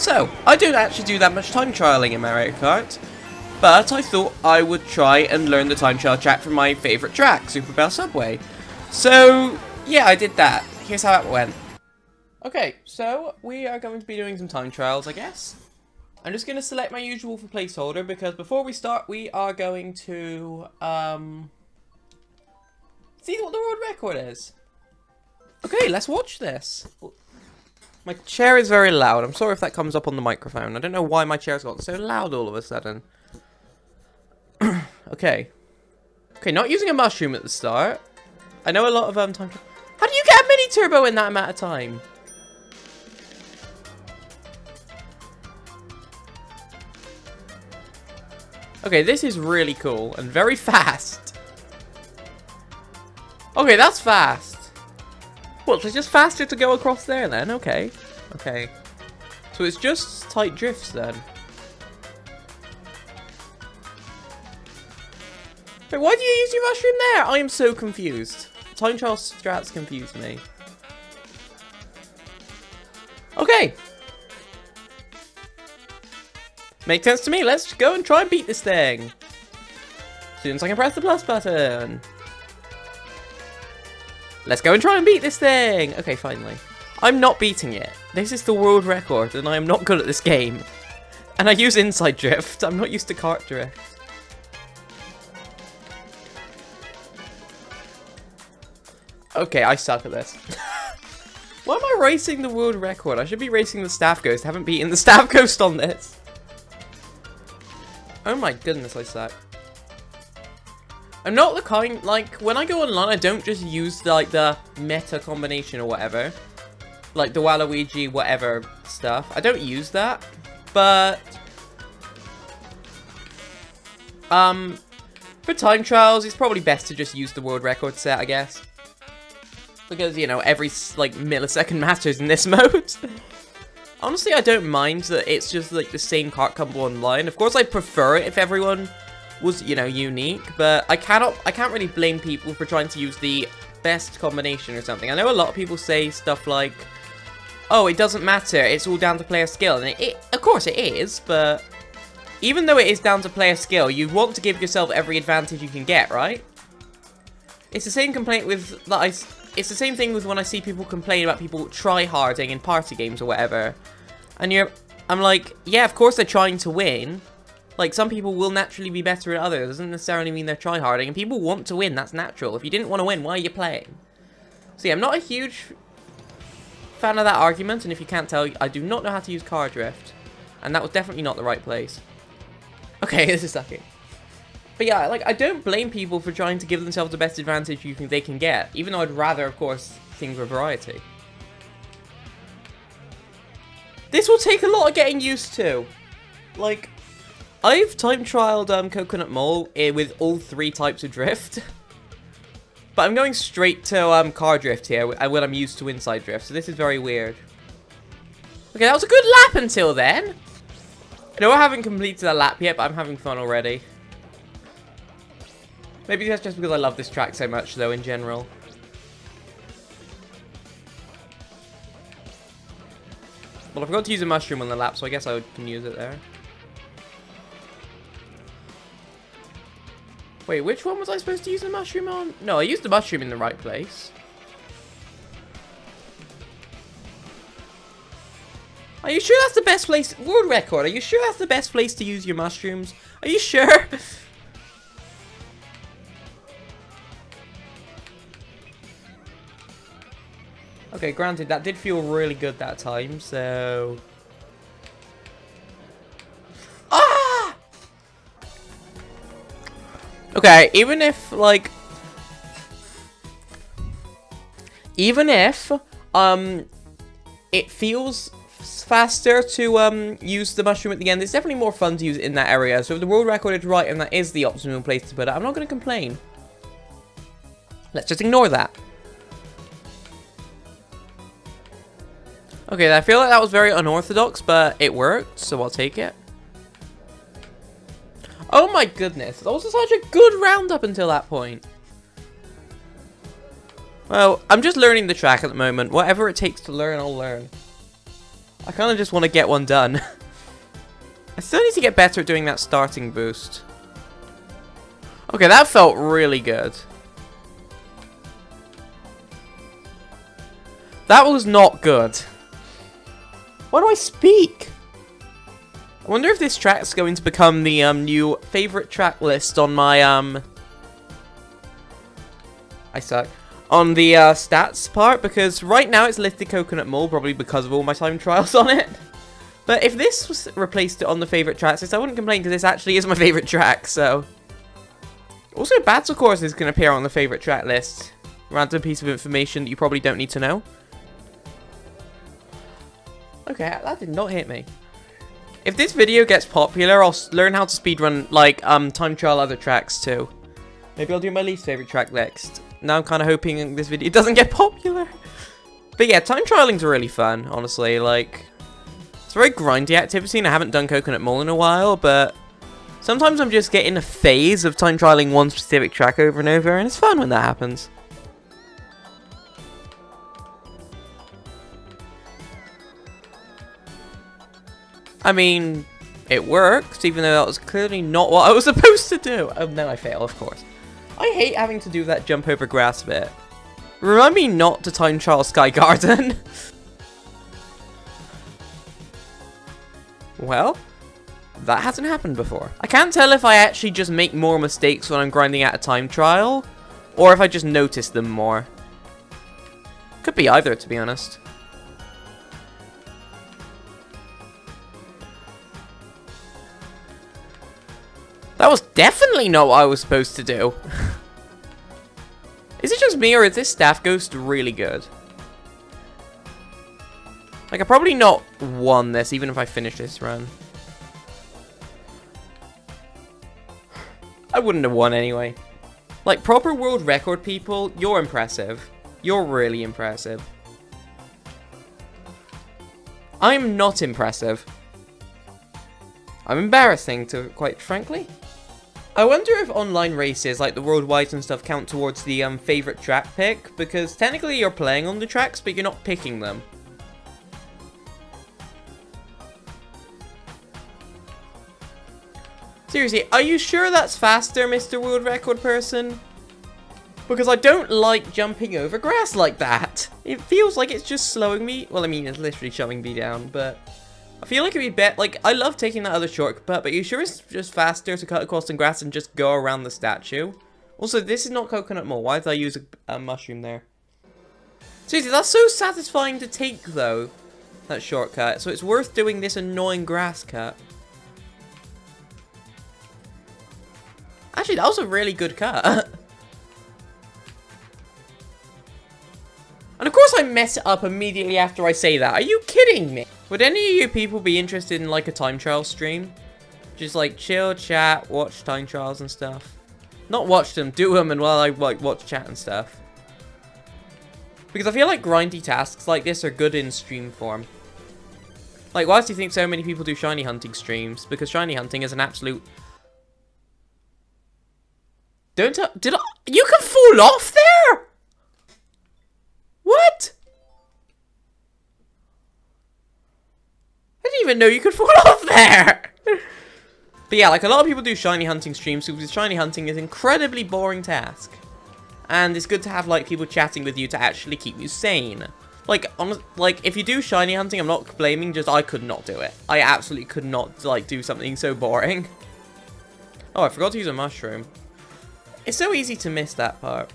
So, I don't actually do that much time trialing in Mario Kart, but I thought I would try and learn the time trial track from my favourite track, Super Bell Subway. So, yeah, I did that. Here's how it went. Okay, so we are going to be doing some time trials, I guess. I'm just going to select my usual for placeholder, because before we start, we are going to, see what the world record is. Okay, let's watch this. My chair is very loud. I'm sorry if that comes up on the microphone. I don't know why my chair's gotten so loud all of a sudden. Okay. Okay, not using a mushroom at the start. I know a lot of time. How do you get a mini turbo in that amount of time? Okay, this is really cool and very fast. Okay, that's fast. What, it's just faster to go across there then? Okay. Okay. So it's just tight drifts then. Wait, why do you use your mushroom there? I am so confused. Time trial strats confuse me. Okay. Makes sense to me. Let's go and try and beat this thing. As soon as I can press the plus button. Let's go and try and beat this thing. Okay, finally. I'm not beating it. This is the world record, and I am not good at this game. And I use inside drift. I'm not used to kart drift. Okay, I suck at this. Why am I racing the world record? I should be racing the Staff Ghost. I haven't beaten the Staff Ghost on this. Oh my goodness, I suck. I'm not the kind, like, when I go online, I don't just use, like, the meta combination or whatever. Like, the Waluigi whatever stuff. I don't use that. But, for time trials, it's probably best to just use the world record set, I guess. Because, you know, every, like, millisecond matters in this mode. Honestly, I don't mind that it's just, like, the same kart combo online. Of course, I prefer it if everyone was, you know, unique, but I can't really blame people for trying to use the best combination or something. I know a lot of people say stuff like, oh, it doesn't matter, it's all down to player skill, and of course it is, but even though it is down to player skill, you want to give yourself every advantage you can get, right? It's the same complaint with, it's the same thing with when I see people complain about people try-harding in party games or whatever, and I'm like, yeah, of course they're trying to win. Like, some people will naturally be better than others. It doesn't necessarily mean they're tryharding. And people want to win. That's natural. If you didn't want to win, why are you playing? So yeah, I'm not a huge fan of that argument. And if you can't tell, I do not know how to use car drift. And that was definitely not the right place. Okay, this is sucking. But yeah, like, I don't blame people for trying to give themselves the best advantage they can get. Even though I'd rather, of course, things with variety. This will take a lot of getting used to. Like, I've time trialed Coconut Mall with all 3 types of drift. But I'm going straight to car drift here when I'm used to inside drift, so this is very weird. Okay, that was a good lap until then. I know I haven't completed a lap yet, but I'm having fun already. Maybe that's just because I love this track so much, though, in general. Well, I forgot to use a mushroom on the lap, so I guess I can use it there. Wait, which one was I supposed to use the mushroom on? No, I used the mushroom in the right place. Are you sure that's the best place? World record, are you sure that's the best place to use your mushrooms? Are you sure? Okay, granted, that did feel really good that time, so... Okay, even if, like... Even if, it feels faster to, use the mushroom at the end, it's definitely more fun to use it in that area. So if the world record is right and that is the optimal place to put it, I'm not going to complain. Let's just ignore that. Okay, I feel like that was very unorthodox, but it worked, so I'll take it. Oh my goodness, that was such a good round up until that point. Well, I'm just learning the track at the moment. Whatever it takes to learn, I'll learn. I kind of just want to get one done. I still need to get better at doing that starting boost. Okay, that felt really good. That was not good. Why do I speak? I wonder if this track's going to become the new favorite track list on my I suck. On the stats part, because right now it's listed Coconut Mall, probably because of all my time trials on it. But if this was replaced it on the favorite tracks list, I wouldn't complain, because this actually is my favorite track, so. Also, Battle Courses can appear on the favorite track list. Random piece of information that you probably don't need to know. Okay, that did not hit me. If this video gets popular, I'll learn how to speedrun, like, time trial other tracks, too. Maybe I'll do my least favorite track next. Now I'm kind of hoping this video doesn't get popular. But yeah, time trialing's really fun, honestly. Like, it's a very grindy activity, and I haven't done Coconut Mall in a while, but sometimes I'm just getting a phase of time trialing one specific track over and over, and it's fun when that happens. I mean, it works, even though that was clearly not what I was supposed to do. Oh, then I fail, of course. I hate having to do that jump over grass bit. Remind me not to time trial Sky Garden. Well, that hasn't happened before. I can't tell if I actually just make more mistakes when I'm grinding out a time trial, or if I just notice them more. Could be either, to be honest. That was definitely not what I was supposed to do. Is it just me, or is this Staff Ghost really good? Like, I probably not won this, even if I finish this run. I wouldn't have won anyway. Like, proper world record people, you're impressive. You're really impressive. I'm not impressive. I'm embarrassing, to quite frankly. I wonder if online races, like the worldwide and stuff, count towards the favorite track pick, because technically you're playing on the tracks, but you're not picking them. Seriously, are you sure that's faster, Mr. World Record person? Because I don't like jumping over grass like that. It feels like it's just slowing me. Well, I mean, it's literally shoving me down, but I feel like it'd be better. Like, I love taking that other shortcut, but are you sure it's just faster to cut across some grass and just go around the statue? Also, this is not Coconut Mall. Why did I use a mushroom there? Seriously, that's so satisfying to take, though, that shortcut. So it's worth doing this annoying grass cut. Actually, that was a really good cut. And of course I mess it up immediately after I say that. Are you kidding me? Would any of you people be interested in like a time trial stream? Just like chill, chat, watch time trials and stuff. Not watch them, do them, and while I like watch chat and stuff. Because I feel like grindy tasks like this are good in stream form. Like, why do you think so many people do shiny hunting streams? Because shiny hunting is an absolute... Don't tell... Did I... You can fall off there?! What? I didn't even know you could fall off there! But yeah, like a lot of people do shiny hunting streams because shiny hunting is an incredibly boring task. And it's good to have like people chatting with you to actually keep you sane. Like, if you do shiny hunting, I'm not blaming, just I could not do it. I absolutely could not like do something so boring. Oh, I forgot to use a mushroom. It's so easy to miss that part.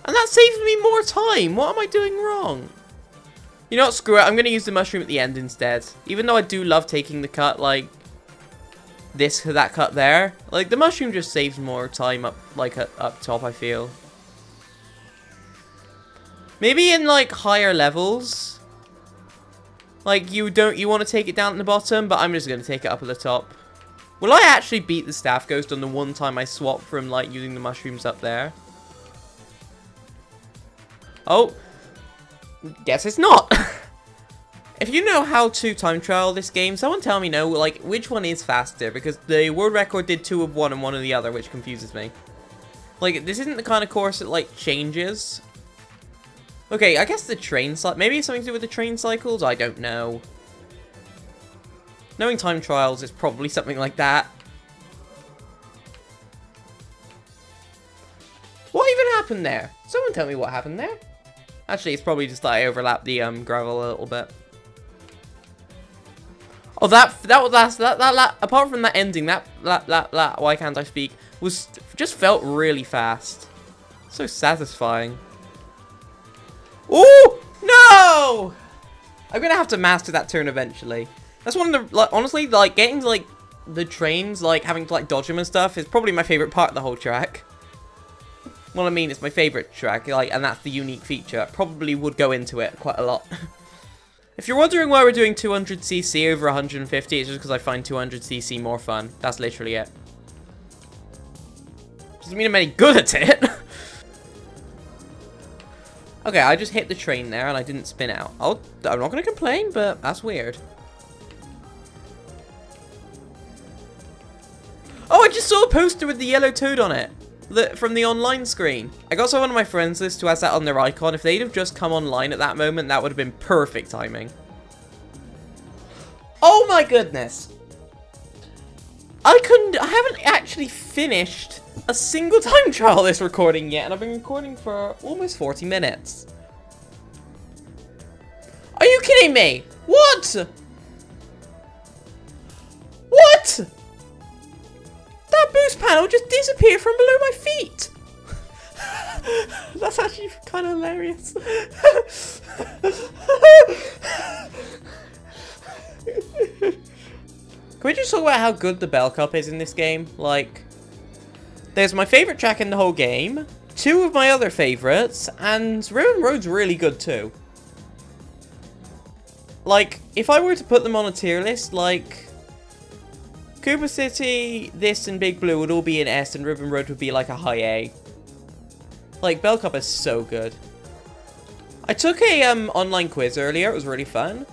And that saves me more time. What am I doing wrong? You know what? Screw it. I'm going to use the mushroom at the end instead. Even though I do love taking the cut, like, that cut there. Like, the mushroom just saves more time up top, I feel. Maybe in, like, higher levels. Like, you want to take it down at the bottom, but I'm just going to take it up at the top. Will I actually beat the Staff Ghost on the one time I swap from, like, using the mushrooms up there? Oh, guess it's not. If you know how to time trial this game, someone tell me which one is faster, because the world record did 2 of one and 1 of the other, which confuses me. Like, this isn't the kind of course that, like, changes. Okay, I guess the train cycle... Maybe it's something to do with the train cycles? I don't know. Knowing time trials is probably something like that. What even happened there? Someone tell me what happened there. Actually, it's probably just that I overlapped the gravel a little bit. Oh, that apart from that ending, that why can't I speak, was just felt really fast. So satisfying. Oh no! I'm gonna have to master that turn eventually. That's one of the, like, honestly, like, getting, like, the trains, like, having to, like, dodge them and stuff is probably my favorite part of the whole track. Well, I mean, it's my favorite track, like, and that's the unique feature. I probably would go into it quite a lot. If you're wondering why we're doing 200cc over 150, it's just because I find 200cc more fun. That's literally it. Doesn't mean I'm any good at it. Okay, I just hit the train there and I didn't spin out. I'm not going to complain, but that's weird. Oh, I just saw a poster with the yellow toad on it. From the online screen. I got someone on my friends list who has that on their icon. If they'd have just come online at that moment, that would have been perfect timing. Oh my goodness. I haven't actually finished a single time trial this recording yet, and I've been recording for almost 40 minutes. Are you kidding me? What? What? That boost panel just disappeared from below my feet. That's actually kind of hilarious. Can we just talk about how good the Bell Cup is in this game? Like, there's my favorite track in the whole game, two of my other favorites, and Ribbon Road's really good too. Like, if I were to put them on a tier list, like, Cooper City, this, and Big Blue would all be an S, and Ribbon Road would be like a high A. Like, Bell Cup is so good. I took a online quiz earlier, it was really fun,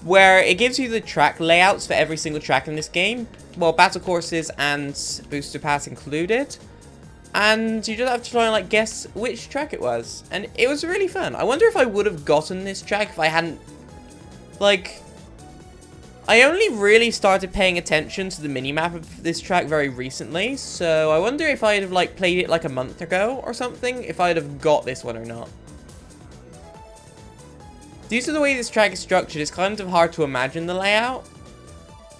where it gives you the track layouts for every single track in this game. Well, battle courses and booster pass included. And you just have to try and, like, guess which track it was. And it was really fun. I wonder if I would have gotten this track if I hadn't, like... I only really started paying attention to the minimap of this track very recently, so I wonder if I'd have, like, played it like a month ago or something, if I'd have got this one or not. Due to the way this track is structured, it's kind of hard to imagine the layout.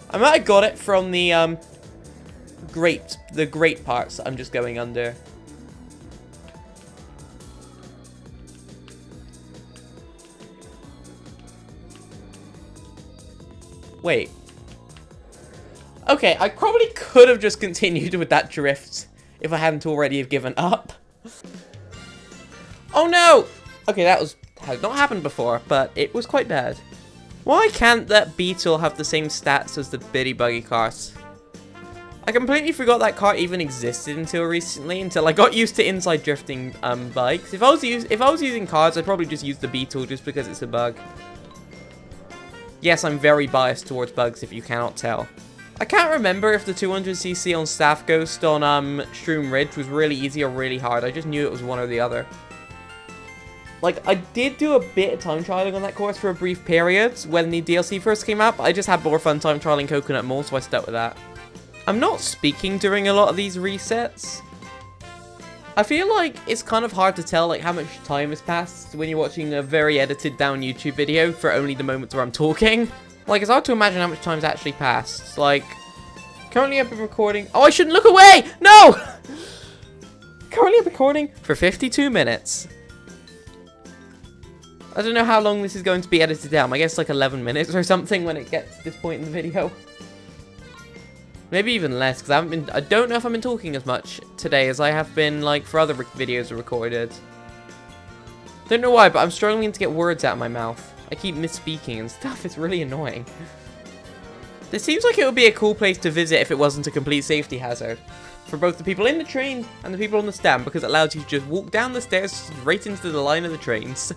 I might have got it from the great parts I'm just going under. Wait. Okay, I probably could have just continued with that drift if I hadn't already have given up. Oh no! Okay, that has not happened before, but it was quite bad. Why can't that Beetle have the same stats as the Bitty Buggy cars? I completely forgot that car even existed until recently, until I got used to inside drifting bikes. If I was using cars, I'd probably just use the Beetle just because it's a bug. Yes, I'm very biased towards bugs, if you cannot tell. I can't remember if the 200cc on Staff Ghost on Shroom Ridge was really easy or really hard. I just knew it was one or the other. Like, I did do a bit of time trialing on that course for a brief period when the DLC first came out, but I just had more fun time trialing Coconut Mall, so I stuck with that. I'm not speaking during a lot of these resets. I feel like it's kind of hard to tell, like, how much time has passed when you're watching a very edited down YouTube video for only the moments where I'm talking. Like, it's hard to imagine how much time's actually passed. Like, currently I've been recording... Oh, I shouldn't look away! No! Currently I'm recording for 52 minutes. I don't know how long this is going to be edited down. I guess like 11 minutes or something when it gets to this point in the video. Maybe even less, because I don't know if I've been talking as much today as I have been, like, for other videos recorded. Don't know why, but I'm struggling to get words out of my mouth. I keep misspeaking and stuff, it's really annoying. This seems like it would be a cool place to visit if it wasn't a complete safety hazard. For both the people in the train and the people on the stand, because it allows you to just walk down the stairs straight into the line of the trains.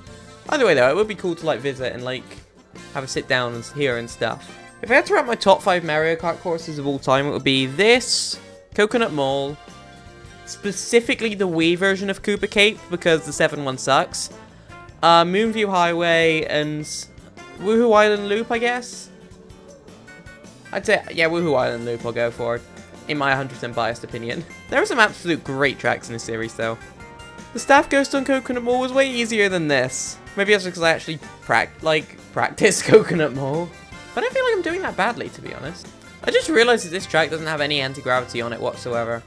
Either way though, it would be cool to, like, visit and, like, have a sit down and here and stuff. If I had to rank my top 5 Mario Kart courses of all time, it would be this, Coconut Mall, specifically the Wii version of Koopa Cape, because the 7 one sucks. Moonview Highway and Woohoo Island Loop, I guess. I'd say, yeah, Woohoo Island Loop I'll go for, in my 100% biased opinion. There are some absolute great tracks in this series, though. The Staff Ghost on Coconut Mall was way easier than this. Maybe that's because I actually practice Coconut Mall. But I don't feel like I'm doing that badly, to be honest. I just realized that this track doesn't have any anti-gravity on it whatsoever.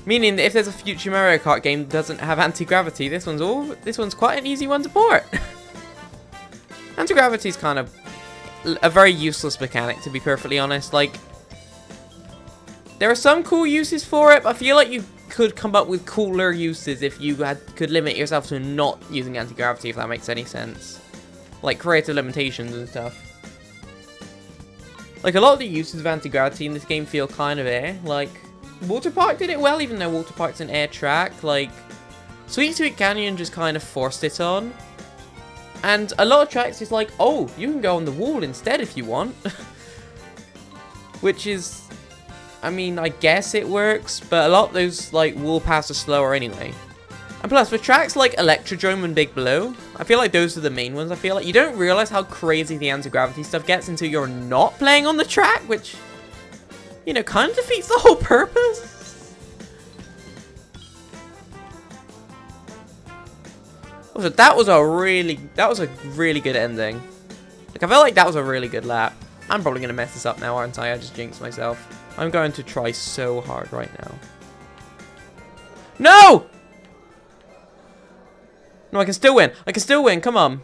Meaning that if there's a future Mario Kart game that doesn't have anti-gravity, this one's quite an easy one to port. Anti-gravity is kind of a very useless mechanic, to be perfectly honest. Like, there are some cool uses for it, but I feel like you could come up with cooler uses if you could limit yourself to not using anti-gravity, if that makes any sense. Like creative limitations and stuff. Like, a lot of the uses of anti-gravity in this game feel kind of like, Water Park did it well, even though Water Park's an air track. Like, Sweet Sweet Canyon just kind of forced it on. And a lot of tracks is like, oh, you can go on the wall instead if you want. Which is, I mean, I guess it works, but a lot of those, like, wall paths are slower anyway. And plus, for tracks like Electrodrome and Big Blow, I feel like those are the main ones. I feel like you don't realize how crazy the anti-gravity stuff gets until you're not playing on the track, which, you know, kind of defeats the whole purpose. Also, that was a really good ending. Like, I felt like that was a really good lap. I'm probably going to mess this up now, aren't I? I just jinxed myself. I'm going to try so hard right now. No! No, I can still win. I can still win. Come on.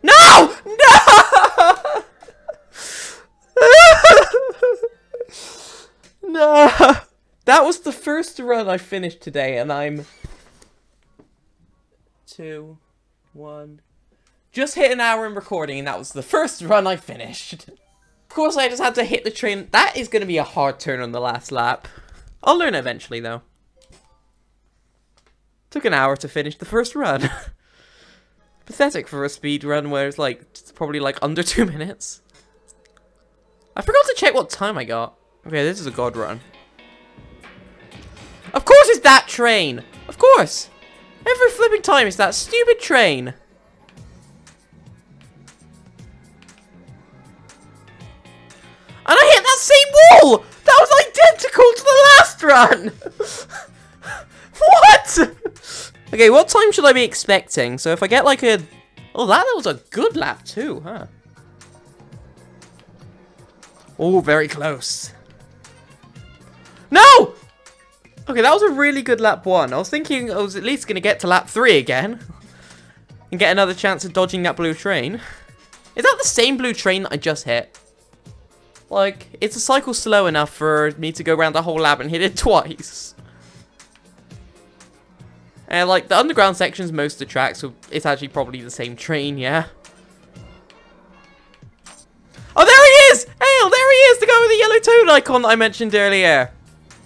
No! No! No! That was the first run I finished today, and I'm 2, 1. Just hit an hour in recording, and that was the first run I finished. Of course, I just had to hit the train. That is going to be a hard turn on the last lap. I'll learn eventually, though. Took an hour to finish the first run. Pathetic for a speed run where it's like, it's probably like under 2 minutes. I forgot to check what time I got. Okay, this is a god run. Of course it's that train! Of course! Every flipping time it's that stupid train! And I hit that same wall! That was identical to the last run! What? Okay, what time should I be expecting? So if I get like a... Oh, that was a good lap too, huh? Oh, very close. No! Okay, that was a really good lap 1. I was thinking I was at least going to get to lap 3 again. And get another chance at dodging that blue train. Is that the same blue train that I just hit? Like, it's a cycle slow enough for me to go around the whole lap and hit it twice. And like, the underground sections, most of the tracks, so it's actually probably the same train, yeah. Oh, there he is! Hail, there he is, the guy with the yellow toad icon that I mentioned earlier.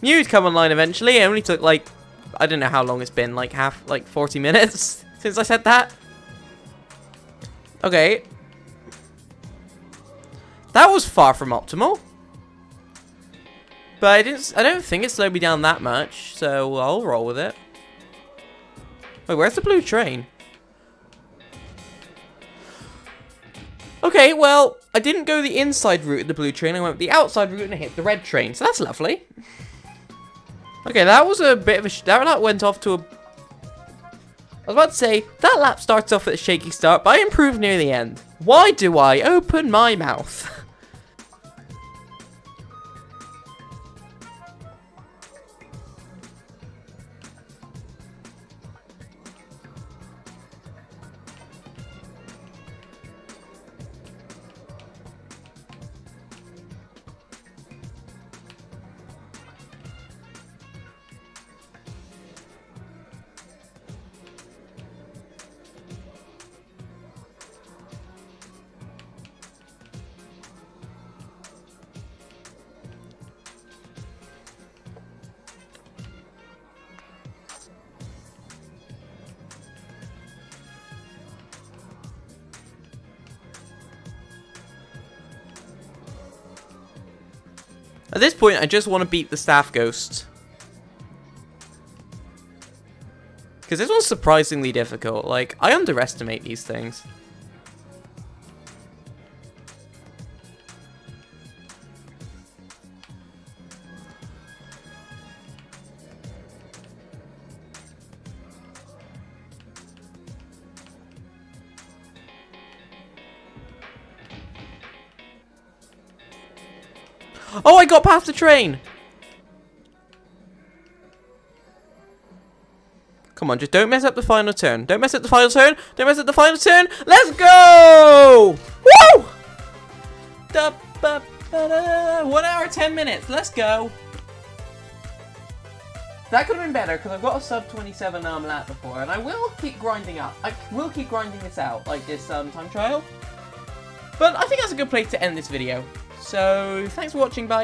Knew he'd come online eventually. It only took, like, I don't know how long it's been, like 40 minutes since I said that. Okay. That was far from optimal. But I don't think it slowed me down that much, so I'll roll with it. Wait, where's the blue train? Okay, well, I didn't go the inside route of the blue train. I went the outside route and I hit the red train, so that's lovely. Okay, that was a bit of a... That lap went off to a... I was about to say, that lap starts off at a shaky start, but I improved near the end. Why do I open my mouth? At this point, I just want to beat the Staff Ghost. Because this one's surprisingly difficult. Like, I underestimate these things. Oh, I got past the train! Come on, just don't mess up the final turn. Don't mess up the final turn! Don't mess up the final turn! Let's go! Woo! 1 hour, 10 minutes. Let's go! That could have been better, because I've got a sub 27 lap before, and I will keep grinding up. I will keep grinding this out, like this time trial. But I think that's a good place to end this video. So, thanks for watching, bye.